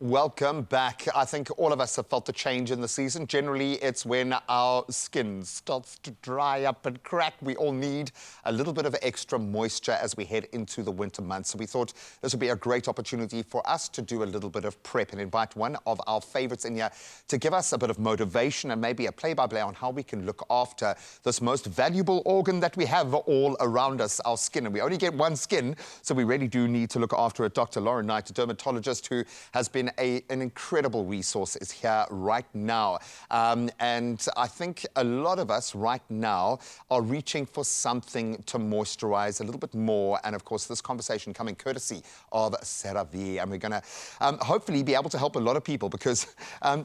Welcome back. I think all of us have felt the change in the season. Generally, it's when our skin starts to dry up and crack. We all need a little bit of extra moisture as we head into the winter months. So we thought this would be a great opportunity for us to do a little bit of prep and invite one of our favorites in here to give us a bit of motivation and maybe a play-by-play on how we can look after this most valuable organ that we have all around us, our skin. And we only get one skin, so we really do need to look after it. Dr. Lauren Knight, a dermatologist who has been an incredible resource, is here right now. And I think a lot of us right now are reaching for something to moisturize a little bit more. And of course, this conversation coming courtesy of CERAVE. And we're going to hopefully be able to help a lot of people because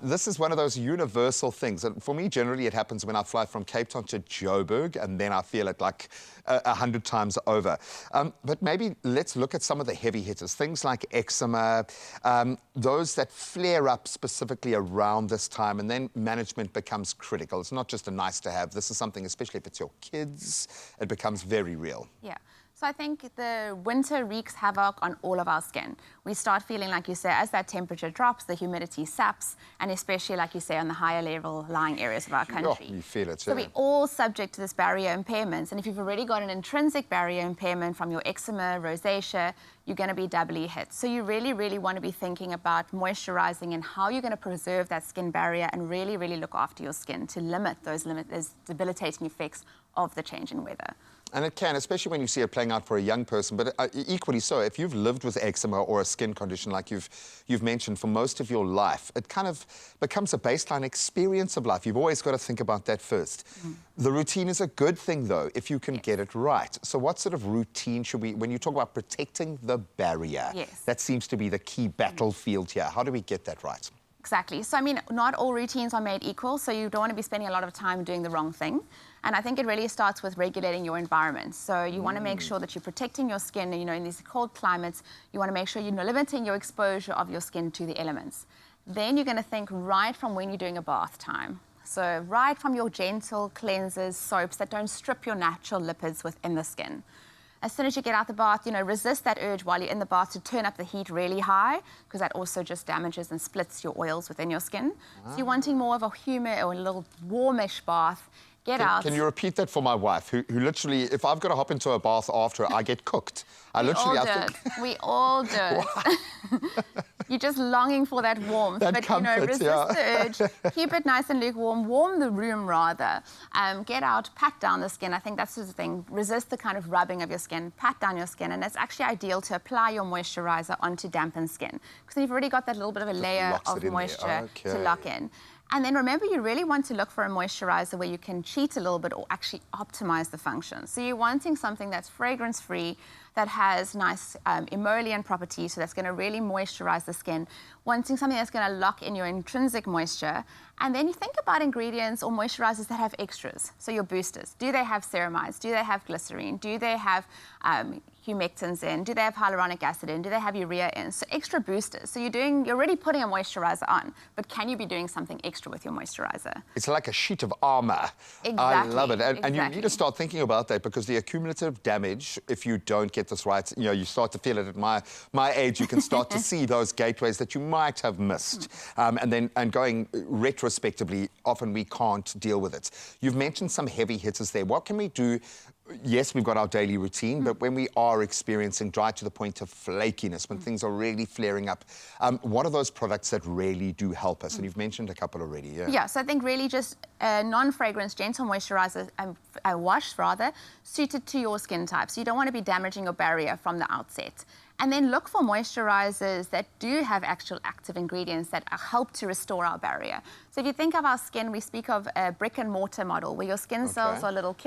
this is one of those universal things. And for me, generally, it happens when I fly from Cape Town to Joburg, and then I feel it like 100 times over. But maybe let's look at some of the heavy hitters, things like eczema, those that flare up specifically around this time, and then management becomes critical. It's not just a nice to have. This is something, especially if it's your kids, it becomes very real. Yeah. So I think the winter wreaks havoc on all of our skin. We start feeling, like you say, as that temperature drops, the humidity saps, and especially, like you say, on the higher level lying areas of our country. Oh, you feel it, So we're all subject to this barrier impairments. And if you've already got an intrinsic barrier impairment from your eczema, rosacea, you're going to be doubly hit. So you really, really want to be thinking about moisturizing and how you're going to preserve that skin barrier and really, really look after your skin to limit those debilitating effects of the change in weather. And it can, especially when you see it playing out for a young person, but equally so, if you've lived with eczema or a skin condition like you've mentioned for most of your life, it kind of becomes a baseline experience of life. You've always got to think about that first. The routine is a good thing, though, if you can get it right. So what sort of routine should we, when you talk about protecting the barrier, that seems to be the key battlefield here. How do we get that right? Exactly. So, I mean, not all routines are made equal, so you don't want to be spending a lot of time doing the wrong thing. And I think it really starts with regulating your environment. So you want to make sure that you're protecting your skin, you know, in these cold climates. You want to make sure you're limiting your exposure of your skin to the elements. Then you're going to think right from when you're doing a bath time. So right from your gentle cleansers, soaps that don't strip your natural lipids within the skin. As soon as you get out the bath, you know, resist that urge while you're in the bath to turn up the heat really high, because that also just damages and splits your oils within your skin. So you're wanting more of a humid or a little warmish bath. Get out. Can you repeat that for my wife, who literally, if I've got to hop into a bath after, I get cooked. We all do it. You're just longing for that warmth. But comfort, you know, resist the urge. Keep it nice and lukewarm. Warm the room, rather. Get out, pat down the skin. I think that's the thing. Resist the kind of rubbing of your skin. Pat down your skin. And it's actually ideal to apply your moisturizer onto dampened skin. Because then you've already got that little bit of a layer of moisture to lock in. And then remember, you really want to look for a moisturizer where you can cheat a little bit or actually optimize the function. So you're wanting something that's fragrance-free, that has nice emollient properties, so that's going to really moisturize the skin. Wanting something that's going to lock in your intrinsic moisture. And then you think about ingredients or moisturizers that have extras. So your boosters, do they have ceramides? Do they have glycerine? Do they have humectants in? Do they have hyaluronic acid in? Do they have urea in? So extra boosters. So you're already putting a moisturizer on, but can you be doing something extra with your moisturizer? It's like a sheet of armor. Exactly. I love it. And you need to start thinking about that, because the accumulative damage, if you don't get this right, you know, you start to feel it at my age. You can start to see those gateways that you might have missed. And going retrospectively, often we can't deal with it. You've mentioned some heavy hitters there. What can we do? Yes, we've got our daily routine, but when we are experiencing dry to the point of flakiness, when things are really flaring up, what are those products that really do help us? And you've mentioned a couple already, Yeah, so I think really just non-fragrance, gentle moisturizers, wash rather, suited to your skin type. So you don't want to be damaging your barrier from the outset. And then look for moisturizers that do have actual active ingredients that help to restore our barrier. So if you think of our skin, we speak of a brick and mortar model, where your skin cells are little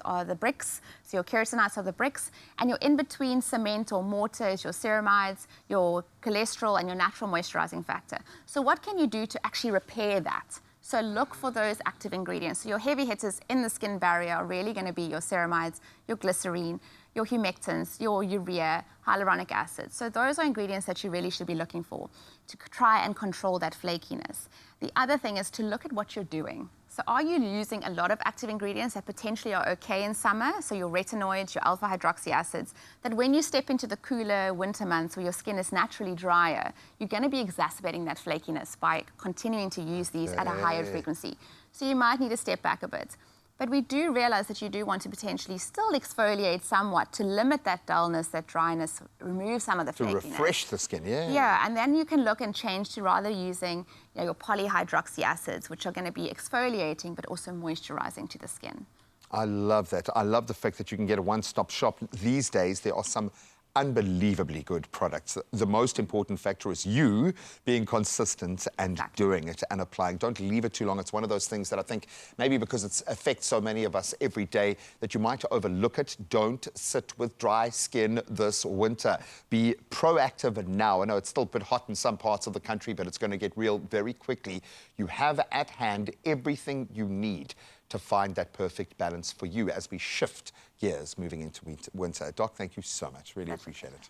are the bricks, so your keratinites are the bricks, and your in-between cement or mortar is your ceramides, your cholesterol, and your natural moisturizing factor. So what can you do to actually repair that? So look for those active ingredients. So your heavy hitters in the skin barrier are really going to be your ceramides, your glycerine, your humectants, your urea, hyaluronic acid. So those are ingredients that you really should be looking for to try and control that flakiness. The other thing is to look at what you're doing. So are you using a lot of active ingredients that potentially are okay in summer, so your retinoids, your alpha hydroxy acids, that when you step into the cooler winter months where your skin is naturally drier, you're going to be exacerbating that flakiness by continuing to use these at a higher frequency. So you might need to step back a bit. But we do realize that you do want to potentially still exfoliate somewhat to limit that dullness, that dryness, remove some of the flakiness. To refresh the skin, yeah. Yeah, and then you can look and change to rather using your polyhydroxy acids, which are going to be exfoliating but also moisturizing to the skin. I love that. I love the fact that you can get a one-stop shop. These days, there are some unbelievably good products. The most important factor is you being consistent and doing it and applying. Don't leave it too long. It's one of those things that I think maybe because it affects so many of us every day that you might overlook it. Don't sit with dry skin this winter. Be proactive now. I know it's still a bit hot in some parts of the country, but it's going to get real very quickly. You have at hand everything you need to find that perfect balance for you as we shift gears moving into winter. Doc, thank you so much. Really appreciate it.